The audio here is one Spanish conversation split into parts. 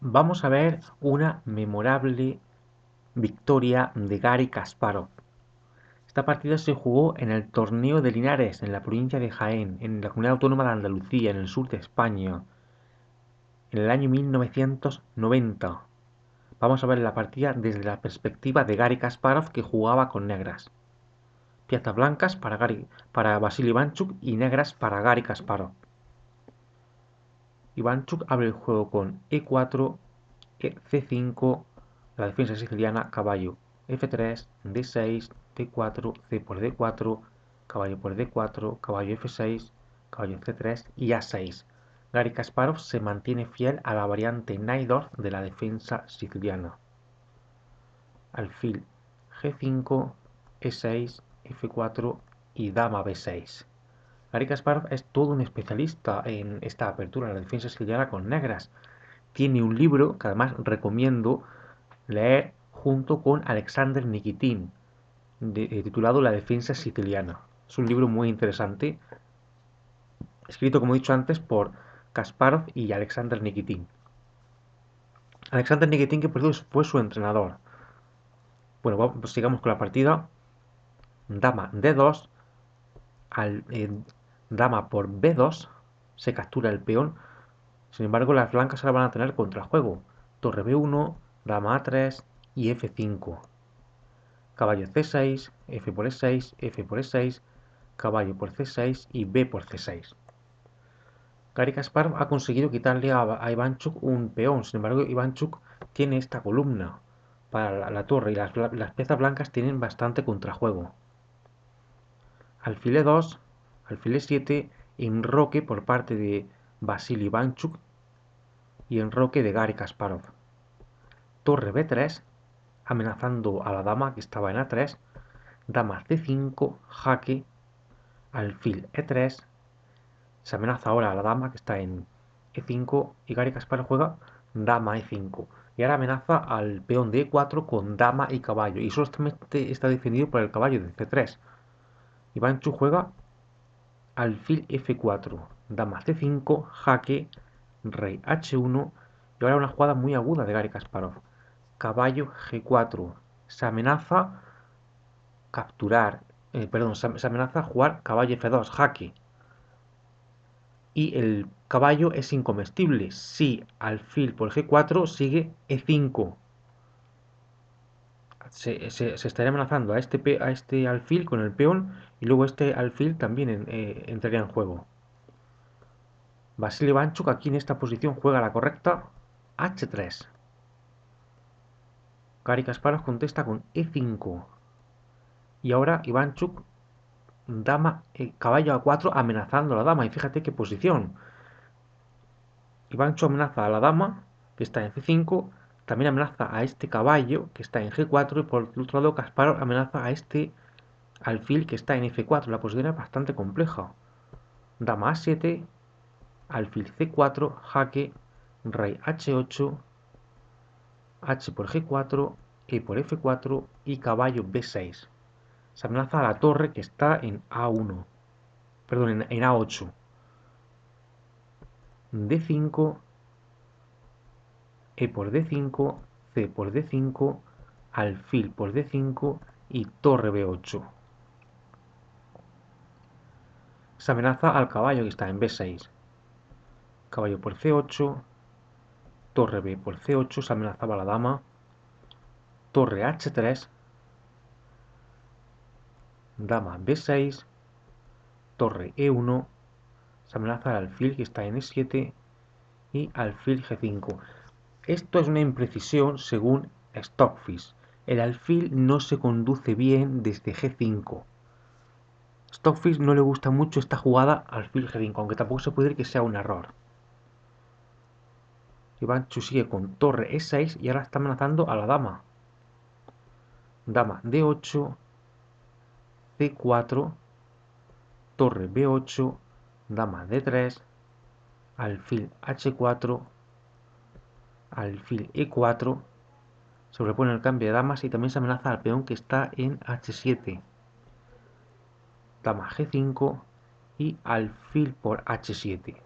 Vamos a ver una memorable victoria de Gary Kasparov. Esta partida se jugó en el Torneo de Linares, en la provincia de Jaén, en la Comunidad Autónoma de Andalucía, en el sur de España, en el año 1990. Vamos a ver la partida desde la perspectiva de Gary Kasparov, que jugaba con negras. Piezas blancas para Vasily Ivanchuk y negras para Gary Kasparov. Ivanchuk abre el juego con E4, C5, la defensa siciliana, caballo F3, D6, D4, C por D4, caballo por D4, caballo F6, caballo C3 y A6. Gary Kasparov se mantiene fiel a la variante Najdorf de la defensa siciliana. Alfil G5, E6, F4 y dama B6. Gary Kasparov es todo un especialista en esta apertura, la defensa siciliana con negras. Tiene un libro que además recomiendo leer junto con Alexander Nikitin, titulado La defensa siciliana. Es un libro muy interesante, escrito, como he dicho antes, por Kasparov y Alexander Nikitin. Alexander Nikitin, que fue su entrenador. Bueno, pues sigamos con la partida. Dama D2, dama por B2, se captura el peón. Sin embargo, las blancas ahora van a tener contrajuego. Torre B1, dama A3 y F5. Caballo C6, F por E6, F por E6, caballo por C6 y B por C6. Garry Kasparov ha conseguido quitarle a Ivanchuk un peón. Sin embargo, Ivanchuk tiene esta columna para la torre y las piezas blancas tienen bastante contrajuego. Alfil E2, alfil E7, enroque por parte de Vasily Ivanchuk y enroque de Garry Kasparov. Torre B3, amenazando a la dama que estaba en A3. Dama C5, jaque, alfil E3. Se amenaza ahora a la dama que está en E5 y Garry Kasparov juega dama E5. Y ahora amenaza al peón de E4 con dama y caballo. Y solamente está defendido por el caballo de C3. Ivanchuk juega alfil F4, dama C5, jaque, rey H1. Y ahora una jugada muy aguda de Garry Kasparov. Caballo G4. Se amenaza capturar, se amenaza jugar caballo F2, jaque. Y el caballo es incomestible si alfil por G4 sigue E5. Se estaría amenazando a este alfil con el peón y luego este alfil también entraría en juego. Vasily Ivanchuk aquí en esta posición juega la correcta H3. Garry Kasparov contesta con E5. Y ahora Ivanchuk dama, caballo A4 amenazando a la dama. Y fíjate qué posición. Ivanchuk amenaza a la dama que está en C5. También amenaza a este caballo que está en G4 y por el otro lado Kasparov amenaza a este alfil que está en F4. La posición es bastante compleja. Dama A7, alfil C4, jaque, rey H8, H por G4, E por F4 y caballo B6. Se amenaza a la torre que está en A1, perdón, en A8. D5, E por D5, C por D5, alfil por D5 y torre B8. Se amenaza al caballo que está en B6. Caballo por C8, torre B por C8, se amenazaba a la dama. Torre H3, dama B6, torre E1, se amenaza al alfil que está en E7 y alfil G5. Esto es una imprecisión según Stockfish. El alfil no se conduce bien desde G5. Stockfish no le gusta mucho esta jugada alfil G5, aunque tampoco se puede decir que sea un error. Ivanchuk sigue con torre E6 y ahora está amenazando a la dama. Dama D8, C4, torre B8, dama D3, alfil H4, alfil E4, sobrepone el cambio de damas y también se amenaza al peón que está en H7, dama G5 y alfil por H7.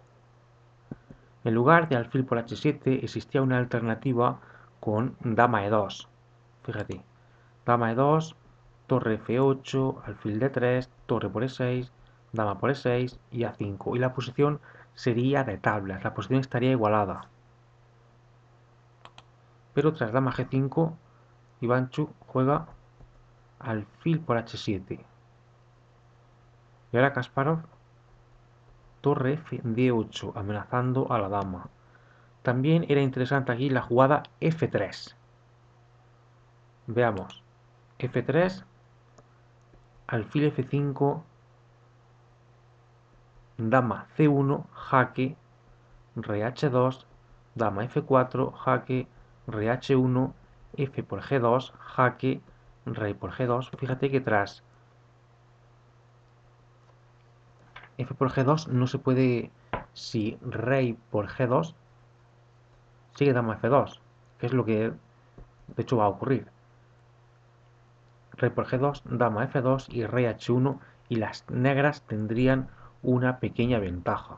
En lugar de alfil por h7 existía una alternativa con dama e2. Fíjate, dama e2, torre f8, alfil d3, torre por e6, dama por e6 y a5. Y la posición sería de tablas, la posición estaría igualada. Pero tras dama g5, Ivanchuk juega alfil por h7. Y ahora Kasparov, torre f d8, amenazando a la dama. También era interesante aquí la jugada f3. Veamos. f3, alfil f5, dama c1, jaque, rey h2, dama f4, jaque, rey h1, f por g2, jaque, rey por g2. Fíjate que tras f por g2 no se puede, si rey por g2, sigue dama f2, que es lo que de hecho va a ocurrir. Rey por g2, dama f2 y rey h1, y las negras tendrían una pequeña ventaja.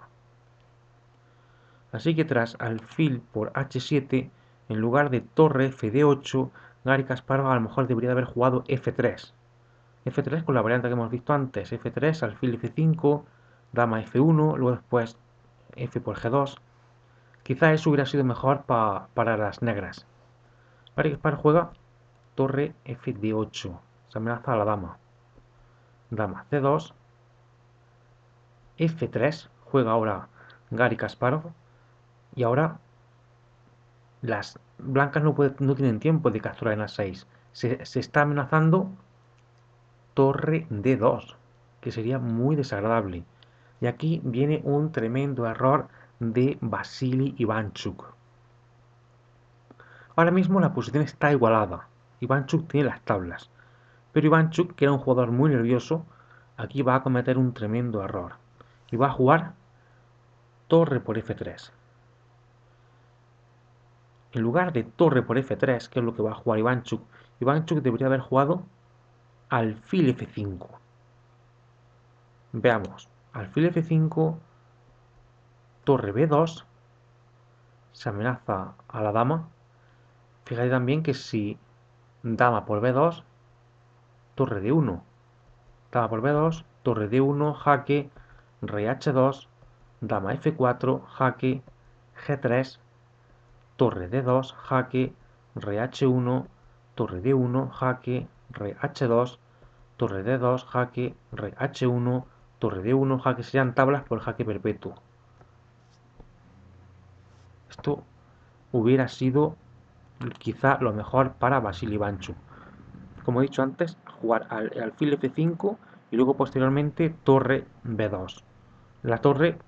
Así que tras alfil por h7, en lugar de torre fd8, Garry Kasparov a lo mejor debería de haber jugado f3. f3 con la variante que hemos visto antes, f3, alfil f5, dama f1, luego después f por g2. Quizá eso hubiera sido mejor para las negras. Garry Kasparov juega torre fd8, se amenaza a la dama. Dama c2, f3, juega ahora Garry Kasparov, y ahora las blancas no tienen tiempo de capturar en a6. Se está amenazando torre d2, que sería muy desagradable. Y aquí viene un tremendo error de Vasily Ivanchuk. Ahora mismo la posición está igualada. Ivanchuk tiene las tablas. Pero Ivanchuk, que era un jugador muy nervioso, aquí va a cometer un tremendo error. Y va a jugar torre por f3. En lugar de torre por f3, que es lo que va a jugar Ivanchuk, Ivanchuk debería haber jugado alfil f5. Veamos, alfil f5, torre b2, se amenaza a la dama. Fíjate también que si dama por b2, torre d1, dama por b2, torre d1, jaque, rey h2, dama f4, jaque, g3, torre d2, jaque, rey h1, torre d1, jaque, rey h2, torre d2, jaque, rey h1, torre d1, jaque. Serían tablas por jaque perpetuo. Esto hubiera sido quizá lo mejor para Vasily Ivanchuk. Como he dicho antes, jugar alfil f5 y luego posteriormente torre b2. La torre,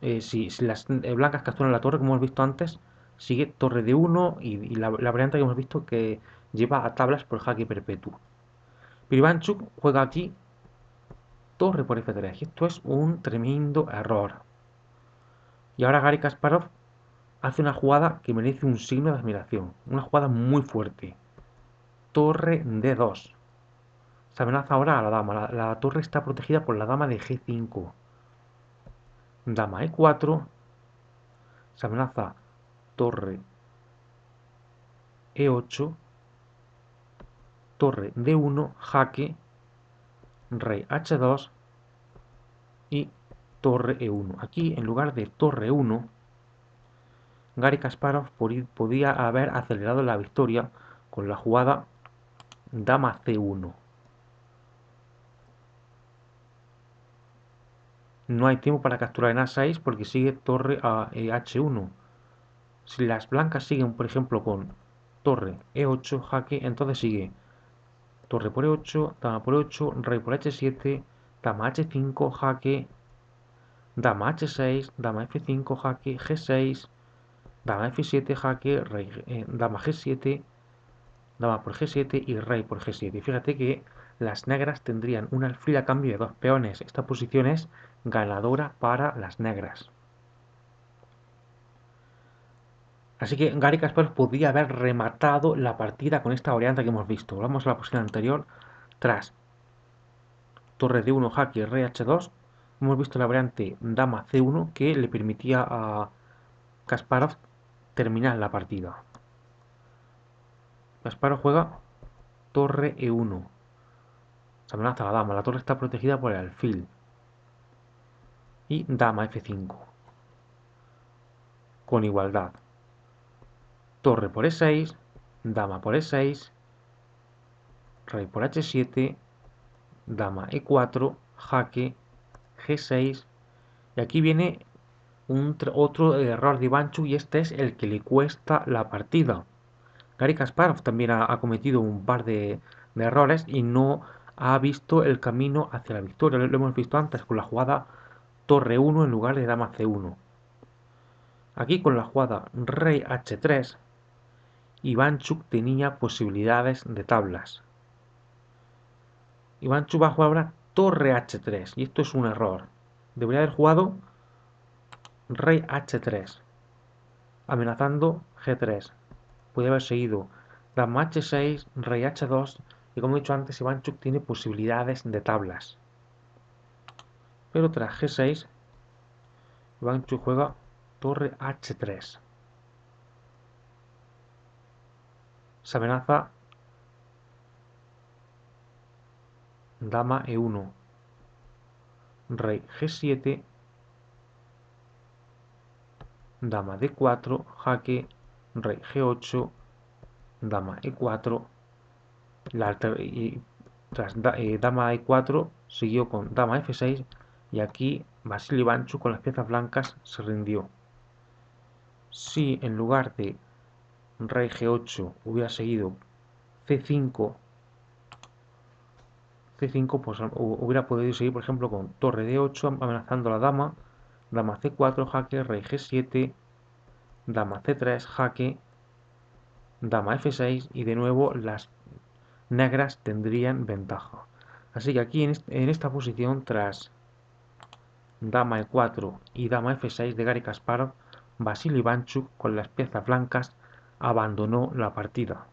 si las blancas capturan la torre, como hemos visto antes, sigue torre d1 y la variante que hemos visto que lleva a tablas por jaque perpetuo. Pero Ivanchuk juega aquí torre por f3 y esto es un tremendo error. Y ahora Garry Kasparov hace una jugada que merece un signo de admiración, una jugada muy fuerte. Torre d2. Se amenaza ahora a la dama. La torre está protegida por la dama de g5. Dama e4. Se amenaza torre e8. Torre d1, jaque, rey h2 y torre e1. Aquí, en lugar de torre e1, Garry Kasparov podía haber acelerado la victoria con la jugada dama c1. No hay tiempo para capturar en a6 porque sigue torre a h1. Si las blancas siguen, por ejemplo, con torre e8, jaque, entonces sigue torre por e8, dama por 8, rey por h7, dama h5, jaque, dama h6, dama f5, jaque, g6, dama f7, jaque, rey, dama g7, dama por g7 y rey por g7. Y fíjate que las negras tendrían un alfil a cambio de dos peones. Esta posición es ganadora para las negras. Así que Garry Kasparov podría haber rematado la partida con esta variante que hemos visto. Vamos a la posición anterior. Tras torre d1, jaque, rey h2, hemos visto la variante dama C1 que le permitía a Kasparov terminar la partida. Kasparov juega torre E1. Se amenaza la dama, la torre está protegida por el alfil. Y dama F5. Con igualdad. Torre por E6, dama por E6, rey por H7, dama E4, jaque, G6. Y aquí viene otro error de Ivanchuk y este es el que le cuesta la partida. Garry Kasparov también ha cometido un par de errores y no ha visto el camino hacia la victoria. Lo hemos visto antes con la jugada torre 1 en lugar de dama C1. Aquí con la jugada rey H3, Ivanchuk tenía posibilidades de tablas. Ivanchuk va a jugar ahora torre H3 y esto es un error. Debería haber jugado rey H3, amenazando G3. Podría haber seguido dama H6, rey H2 y como he dicho antes, Ivanchuk tiene posibilidades de tablas. Pero tras G6, Ivanchuk juega torre H3. Se amenaza dama E1, rey G7, dama D4, jaque, rey G8, dama E4, tras dama E4 siguió con dama F6 y aquí Vasily Ivanchuk con las piezas blancas se rindió. Si en lugar de rey G8 hubiera seguido C5, pues hubiera podido seguir, por ejemplo, con torre D8 amenazando a la dama, dama C4, jaque, rey G7, dama C3, jaque, dama F6 y de nuevo las negras tendrían ventaja. Así que aquí en esta posición, tras dama E4 y dama F6 de Garry Kasparov, Vasily Ivanchuk con las piezas blancas abandonó la partida.